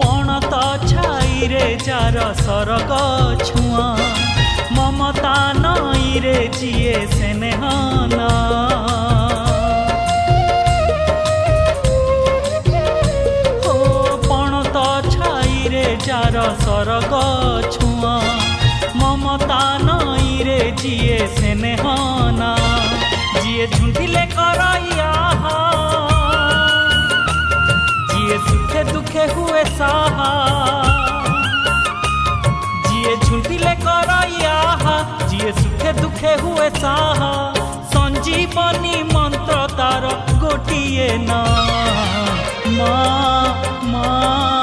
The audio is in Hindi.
पणत छाई रे जार सरग छुआ ममता नई रे जिए स्नेहना ओ पणत छाई रे जार सरग छुआ ममता नई रे जिए स्नेहना जिए झुंटिले करैया जिए सुखे दुखे हुए साहा जिए झुंटिले करैया जिए सुखे दुखे हुए साहा संजीवनी मंत्र तार गोटिए ना माँ माँ।